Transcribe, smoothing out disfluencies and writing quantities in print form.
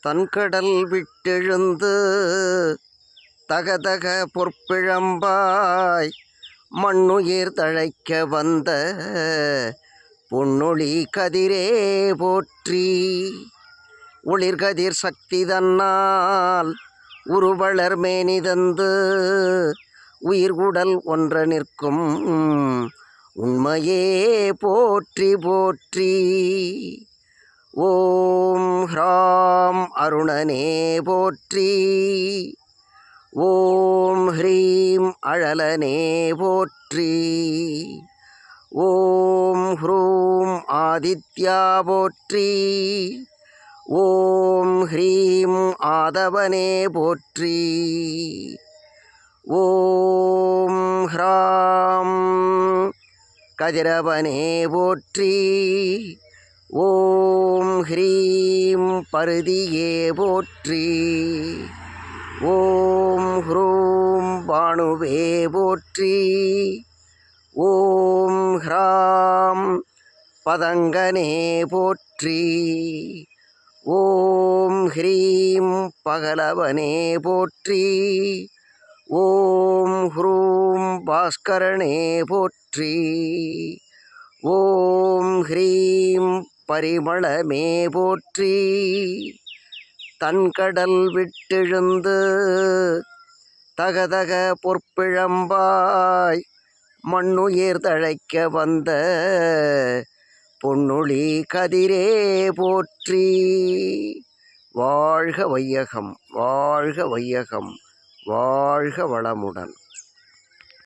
தன்கடல் விட்டெழுந்து தகதக பொற்பிழம்பாய் மண்ணுயிர் தழைக்க வந்த பொன்னொழி கதிரே போற்றி. ஒளிர்கதிர் சக்தி தன்னால் உருவளர் மேனிதந்து உயிர்குடல் ஒன்ற நிற்கும் உண்மையே போற்றி போற்றி. ஓம் ஹ்ராம் அருணனே போற்றி. ஓம் ஹ்ரீம் அழலனே போற்றி. ஓம் ஹ்ரூம் ஆதித்யா போற்றி. ஓம் ஹ்ரீம் ஆதவனே போற்றி. ஓம் ஹ்ராம் கதிரவனே போற்றி. ஓம் ஹ்ரீம் பருதியே போற்றி. ஓம் ஹ்ரூம் பாணுவே போற்றி. ஓம் ஹ்ராம் பதங்கனே போற்றி. ஓம் ஹ்ரீம் பகலவனே போற்றி. ஓம் ஹ்ரூம் பாஸ்கரனே போற்றி. ஓம் ஹ்ரீம் பரிமளமே போற்றி. தன்கடல் விட்டெழுந்து தகதக பொற்பிழம்பாய் மண்ணுயிர் தழைக்க வந்த பொன்னொழி கதிரே போற்றி. வாழ்க வையகம், வாழ்க வையகம், வாழ்க வளமுடன்.